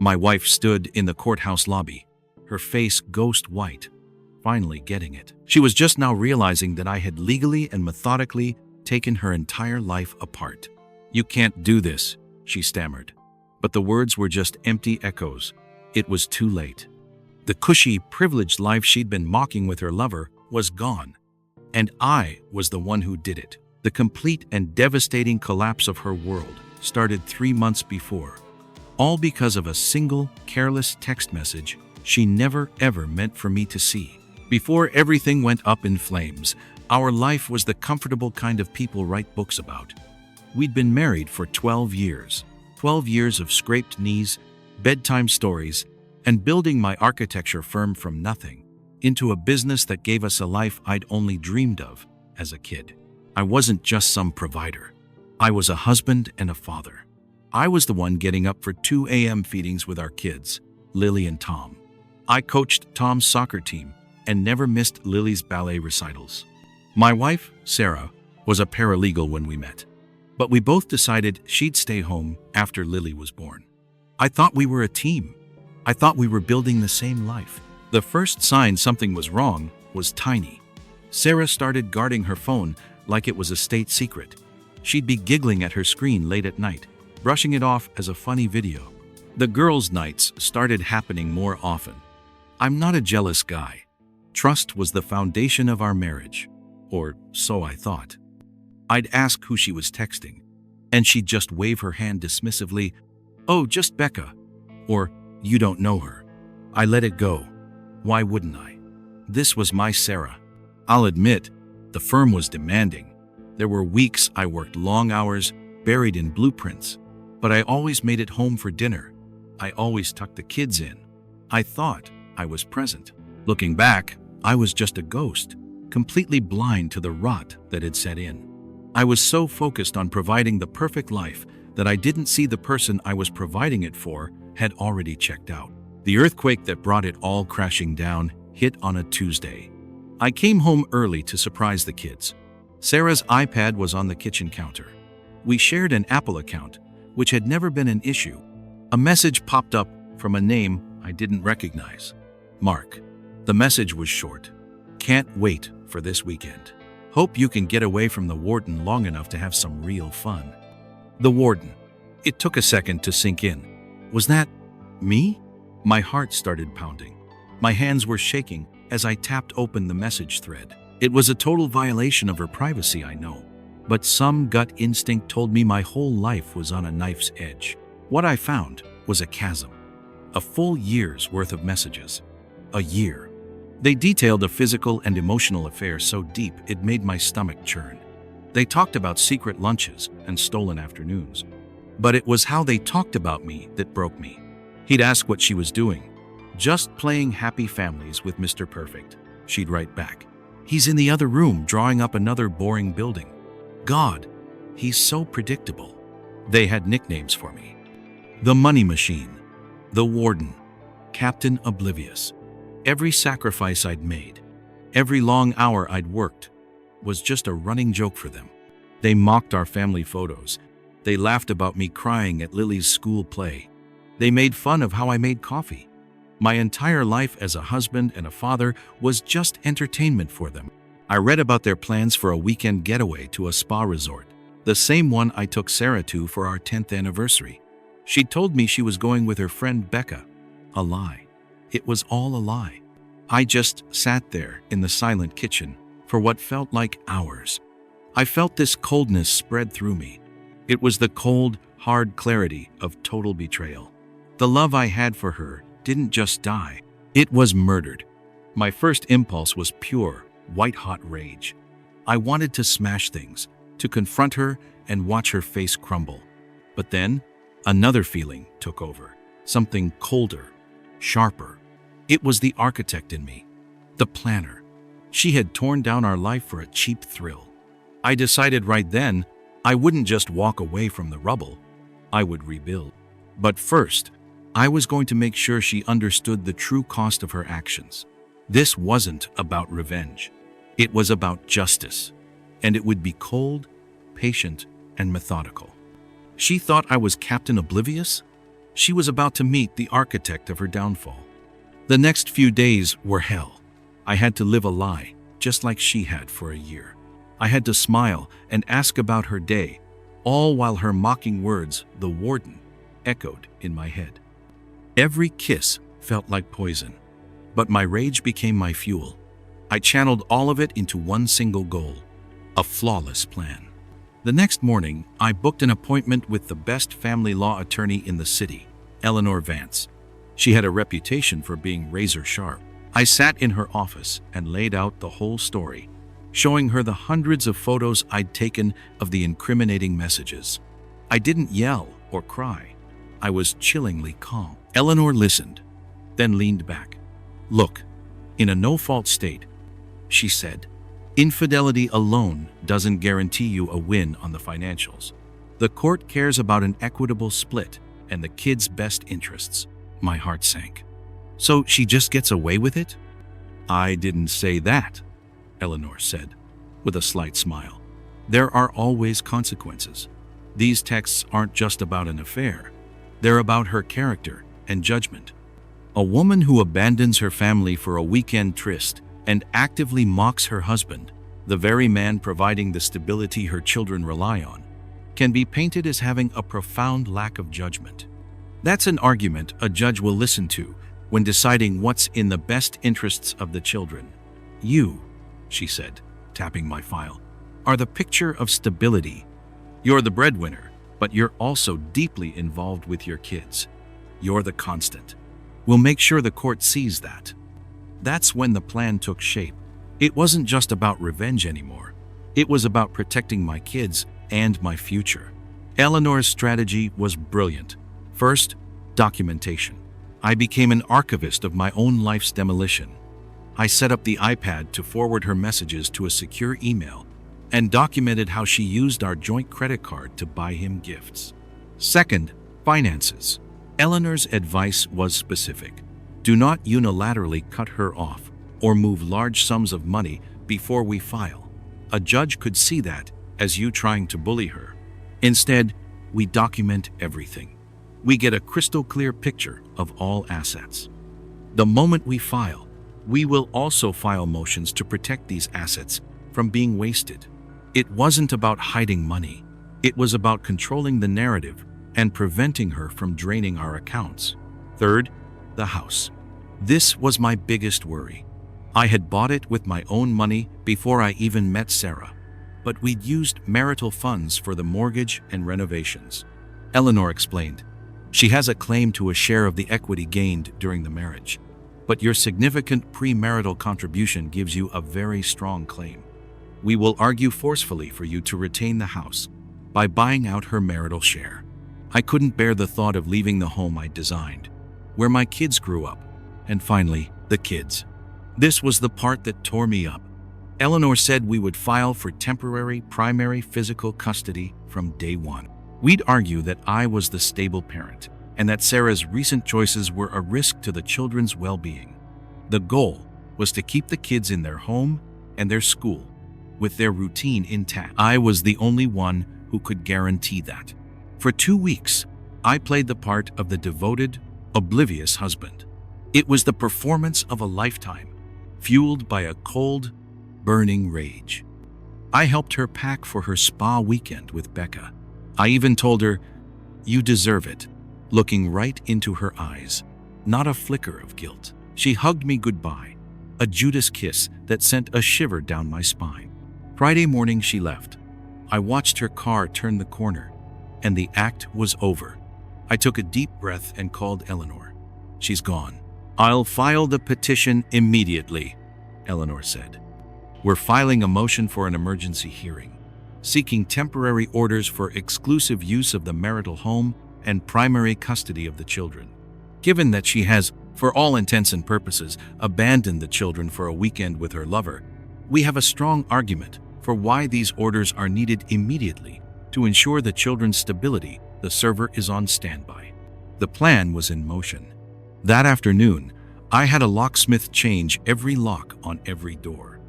My wife stood in the courthouse lobby, her face ghost white, finally getting it. She was just now realizing that I had legally and methodically taken her entire life apart. "You can't do this," she stammered. But the words were just empty echoes. It was too late. The cushy, privileged life she'd been mocking with her lover was gone. And I was the one who did it. The complete and devastating collapse of her world started 3 months before. All because of a single, careless text message she never ever meant for me to see. Before everything went up in flames, our life was the comfortable kind of people write books about. We'd been married for 12 years. 12 years of scraped knees, bedtime stories, and building my architecture firm from nothing into a business that gave us a life I'd only dreamed of as a kid. I wasn't just some provider. I was a husband and a father. I was the one getting up for 2 a.m. feedings with our kids, Lily and Tom. I coached Tom's soccer team and never missed Lily's ballet recitals. My wife, Sarah, was a paralegal when we met, but we both decided she'd stay home after Lily was born. I thought we were a team. I thought we were building the same life. The first sign something was wrong was tiny. Sarah started guarding her phone like it was a state secret. She'd be giggling at her screen late at night, brushing it off as a funny video. The girls' nights started happening more often. I'm not a jealous guy. Trust was the foundation of our marriage, or so I thought. I'd ask who she was texting, and she'd just wave her hand dismissively, "Oh, just Becca," or "You don't know her." I let it go. Why wouldn't I? This was my Sarah. I'll admit, the firm was demanding. There were weeks I worked long hours, buried in blueprints, but I always made it home for dinner. I always tucked the kids in. I thought I was present. Looking back, I was just a ghost, completely blind to the rot that had set in. I was so focused on providing the perfect life that I didn't see the person I was providing it for had already checked out. The earthquake that brought it all crashing down hit on a Tuesday. I came home early to surprise the kids. Sarah's iPad was on the kitchen counter. We shared an Apple account, which had never been an issue. A message popped up from a name I didn't recognize. Mark. The message was short. "Can't wait for this weekend. Hope you can get away from the warden long enough to have some real fun." The warden. It took a second to sink in. Was that me? My heart started pounding. My hands were shaking as I tapped open the message thread. It was a total violation of her privacy, I know. But some gut instinct told me my whole life was on a knife's edge. What I found was a chasm. A full year's worth of messages. A year. They detailed a physical and emotional affair so deep it made my stomach churn. They talked about secret lunches and stolen afternoons. But it was how they talked about me that broke me. He'd ask what she was doing. "Just playing happy families with Mr. Perfect," she'd write back. "He's in the other room drawing up another boring building. God, he's so predictable." They had nicknames for me. The Money Machine, the Warden, Captain Oblivious. Every sacrifice I'd made, every long hour I'd worked, was just a running joke for them. They mocked our family photos. They laughed about me crying at Lily's school play. They made fun of how I made coffee. My entire life as a husband and a father was just entertainment for them. I read about their plans for a weekend getaway to a spa resort, the same one I took Sarah to for our 10th anniversary. She told me she was going with her friend Becca. A lie. It was all a lie. I just sat there in the silent kitchen for what felt like hours. I felt this coldness spread through me. It was the cold, hard clarity of total betrayal. The love I had for her didn't just die. It was murdered. My first impulse was pure, white-hot rage. I wanted to smash things, to confront her and watch her face crumble. But then, another feeling took over. Something colder, sharper. It was the architect in me, the planner. She had torn down our life for a cheap thrill. I decided right then I wouldn't just walk away from the rubble. I would rebuild. But first, I was going to make sure she understood the true cost of her actions. This wasn't about revenge. It was about justice. And it would be cold, patient, and methodical. She thought I was Captain Oblivious. She was about to meet the architect of her downfall. The next few days were hell. I had to live a lie, just like she had for a year. I had to smile and ask about her day, all while her mocking words, "the warden," echoed in my head. Every kiss felt like poison, but my rage became my fuel. I channeled all of it into one single goal, a flawless plan. The next morning, I booked an appointment with the best family law attorney in the city, Eleanor Vance. She had a reputation for being razor sharp. I sat in her office and laid out the whole story, showing her the hundreds of photos I'd taken of the incriminating messages. I didn't yell or cry. I was chillingly calm. Eleanor listened, then leaned back. "Look, in a no-fault state," she said, "infidelity alone doesn't guarantee you a win on the financials. The court cares about an equitable split and the kid's best interests." My heart sank. "So she just gets away with it?" "I didn't say that," Eleanor said, with a slight smile. "There are always consequences. These texts aren't just about an affair. They're about her character and judgment. A woman who abandons her family for a weekend tryst and actively mocks her husband, the very man providing the stability her children rely on, can be painted as having a profound lack of judgment. That's an argument a judge will listen to when deciding what's in the best interests of the children. You," she said, tapping my file, "are the picture of stability. You're the breadwinner, but you're also deeply involved with your kids. You're the constant. We'll make sure the court sees that." That's when the plan took shape. It wasn't just about revenge anymore. It was about protecting my kids and my future. Eleanor's strategy was brilliant. First, documentation. I became an archivist of my own life's demolition. I set up the iPad to forward her messages to a secure email and documented how she used our joint credit card to buy him gifts. Second, finances. Eleanor's advice was specific. Do not unilaterally cut her off or move large sums of money before we file. A judge could see that as you trying to bully her. Instead, we document everything. We get a crystal clear picture of all assets. The moment we file, we will also file motions to protect these assets from being wasted. It wasn't about hiding money. It was about controlling the narrative and preventing her from draining our accounts. Third, the house. This was my biggest worry. I had bought it with my own money before I even met Sarah, but we'd used marital funds for the mortgage and renovations. Eleanor explained, "She has a claim to a share of the equity gained during the marriage, but your significant premarital contribution gives you a very strong claim. We will argue forcefully for you to retain the house by buying out her marital share." I couldn't bear the thought of leaving the home I designed, where my kids grew up, and finally, the kids. This was the part that tore me up. Eleanor said we would file for temporary primary physical custody from day one. We'd argue that I was the stable parent, and that Sarah's recent choices were a risk to the children's well-being. The goal was to keep the kids in their home and their school, with their routine intact. I was the only one who could guarantee that. For 2 weeks, I played the part of the devoted, oblivious husband. It was the performance of a lifetime, fueled by a cold, burning rage. I helped her pack for her spa weekend with Becca. I even told her, "You deserve it," looking right into her eyes, not a flicker of guilt. She hugged me goodbye, a Judas kiss that sent a shiver down my spine. Friday morning she left. I watched her car turn the corner, and the act was over. I took a deep breath and called Eleanor. "She's gone." "I'll file the petition immediately," Eleanor said. "We're filing a motion for an emergency hearing, seeking temporary orders for exclusive use of the marital home and primary custody of the children. Given that she has, for all intents and purposes, abandoned the children for a weekend with her lover, we have a strong argument for why these orders are needed immediately. To ensure the children's stability, the server is on standby." The plan was in motion. That afternoon, I had a locksmith change every lock on every door.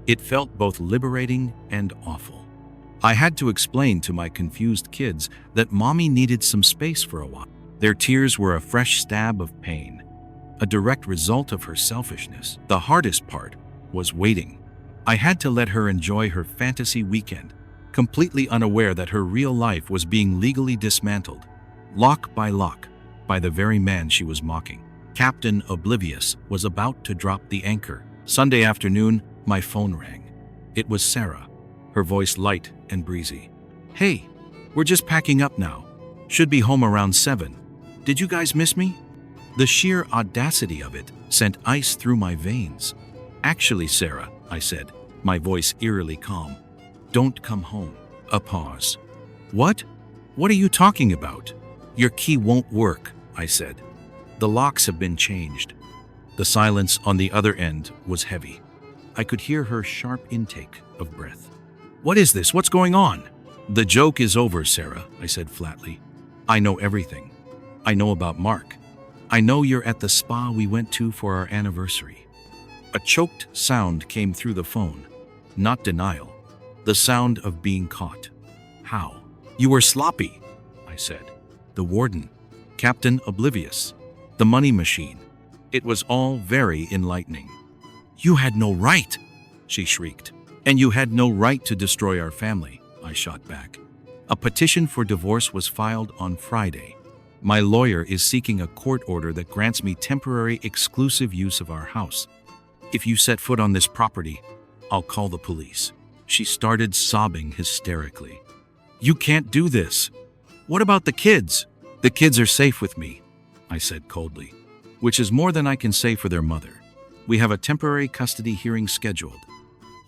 It felt both liberating and awful. I had to explain to my confused kids that mommy needed some space for a while. Their tears were a fresh stab of pain, a direct result of her selfishness. The hardest part was waiting. I had to let her enjoy her fantasy weekend, completely unaware that her real life was being legally dismantled, lock, by the very man she was mocking. Captain Oblivious was about to drop the anchor. Sunday afternoon, my phone rang. It was Sarah, her voice light and breezy. "Hey, we're just packing up now. Should be home around 7. Did you guys miss me?" The sheer audacity of it sent ice through my veins. "Actually, Sarah," I said, my voice eerily calm, "don't come home." A pause. "What? What are you talking about?" "Your key won't work," I said. "The locks have been changed." The silence on the other end was heavy. I could hear her sharp intake of breath. "What is this? What's going on?" "The joke is over, Sarah," I said flatly. "I know everything. I know about Mark. I know you're at the spa we went to for our anniversary." A choked sound came through the phone. Not denial. The sound of being caught. "How?" "You were sloppy," I said. "The warden. Captain Oblivious. The money machine." It was all very enlightening. "You had no right," she shrieked. "And you had no right to destroy our family," I shot back. "A petition for divorce was filed on Friday. My lawyer is seeking a court order that grants me temporary exclusive use of our house. If you set foot on this property, I'll call the police." She started sobbing hysterically. "You can't do this. What about the kids?" "The kids are safe with me," I said coldly, which is more than I can say for their mother. "We have a temporary custody hearing scheduled.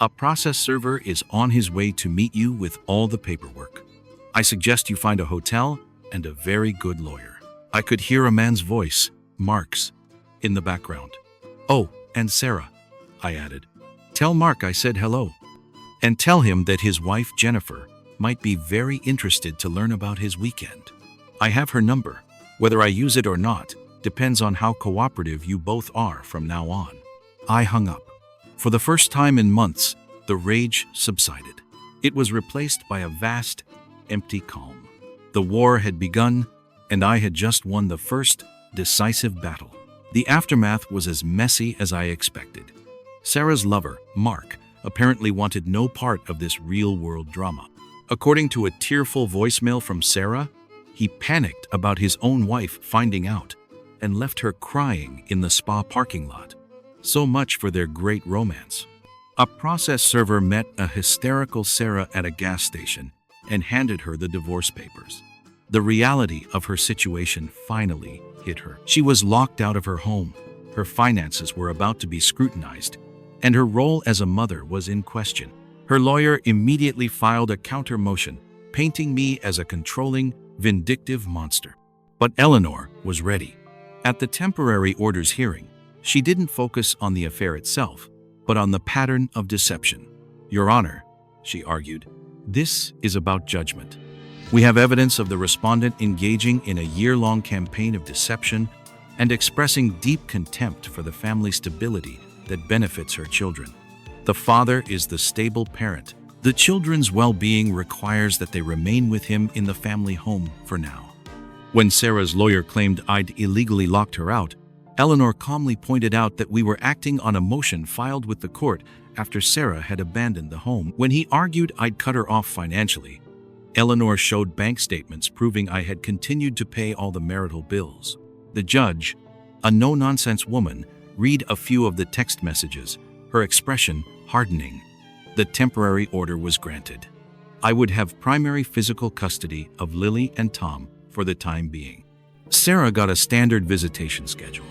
A process server is on his way to meet you with all the paperwork. I suggest you find a hotel and a very good lawyer." I could hear a man's voice, Mark's, in the background. "Oh, and Sarah," I added. "Tell Mark I said hello. And tell him that his wife, Jennifer, might be very interested to learn about his weekend. I have her number. Whether I use it or not depends on how cooperative you both are from now on." I hung up. For the first time in months, the rage subsided. It was replaced by a vast, empty calm. The war had begun, and I had just won the first decisive battle. The aftermath was as messy as I expected. Sarah's lover, Mark, apparently wanted no part of this real-world drama. According to a tearful voicemail from Sarah, he panicked about his own wife finding out and left her crying in the spa parking lot. So much for their great romance. A process server met a hysterical Sarah at a gas station and handed her the divorce papers. The reality of her situation finally hit her. She was locked out of her home, her finances were about to be scrutinized, and her role as a mother was in question. Her lawyer immediately filed a counter motion, painting me as a controlling, vindictive monster. But Eleanor was ready. At the temporary orders hearing, she didn't focus on the affair itself, but on the pattern of deception. "Your Honor," she argued, "this is about judgment. We have evidence of the respondent engaging in a year-long campaign of deception and expressing deep contempt for the family stability that benefits her children. The father is the stable parent. The children's well-being requires that they remain with him in the family home for now." When Sarah's lawyer claimed I'd illegally locked her out, Eleanor calmly pointed out that we were acting on a motion filed with the court after Sarah had abandoned the home. When he argued I'd cut her off financially, Eleanor showed bank statements proving I had continued to pay all the marital bills. The judge, a no-nonsense woman, read a few of the text messages, her expression hardening. The temporary order was granted. I would have primary physical custody of Lily and Tom for the time being. Sarah got a standard visitation schedule.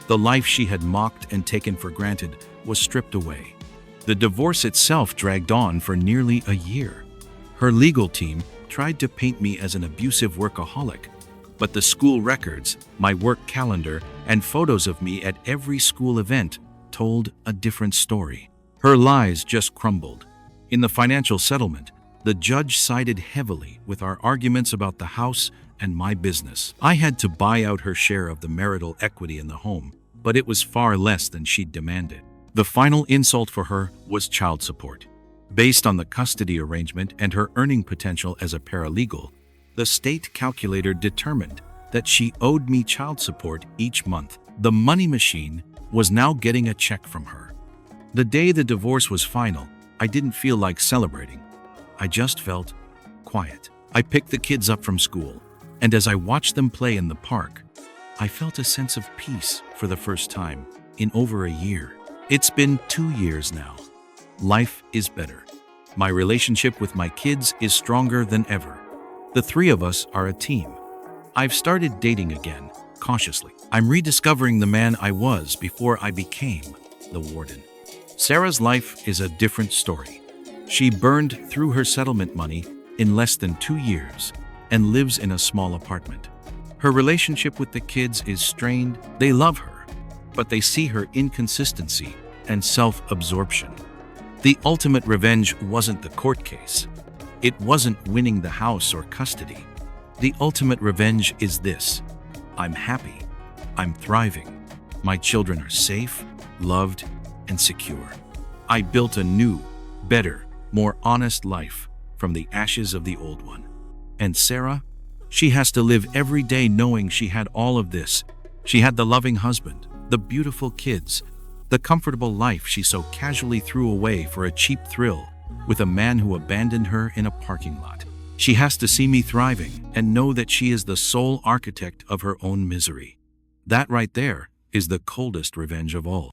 The life she had mocked and taken for granted was stripped away. The divorce itself dragged on for nearly a year. Her legal team tried to paint me as an abusive workaholic, but the school records, my work calendar, and photos of me at every school event told a different story. Her lies just crumbled. In the financial settlement, the judge sided heavily with our arguments about the house and my business. I had to buy out her share of the marital equity in the home, but it was far less than she'd demanded. The final insult for her was child support. Based on the custody arrangement and her earning potential as a paralegal, the state calculator determined that she owed me child support each month. The money machine was now getting a check from her. The day the divorce was final, I didn't feel like celebrating. I just felt quiet. I picked the kids up from school, and as I watched them play in the park, I felt a sense of peace for the first time in over a year. It's been 2 years now. Life is better. My relationship with my kids is stronger than ever. The three of us are a team. I've started dating again, cautiously. I'm rediscovering the man I was before I became the warden. Sarah's life is a different story. She burned through her settlement money in less than 2 years and lives in a small apartment. Her relationship with the kids is strained. They love her, but they see her inconsistency and self-absorption. The ultimate revenge wasn't the court case. It wasn't winning the house or custody. The ultimate revenge is this: I'm happy. I'm thriving. My children are safe, loved, and secure. I built a new, better, more honest life from the ashes of the old one. And Sarah? She has to live every day knowing she had all of this. She had the loving husband, the beautiful kids, the comfortable life she so casually threw away for a cheap thrill with a man who abandoned her in a parking lot. She has to see me thriving and know that she is the sole architect of her own misery. That right there is the coldest revenge of all.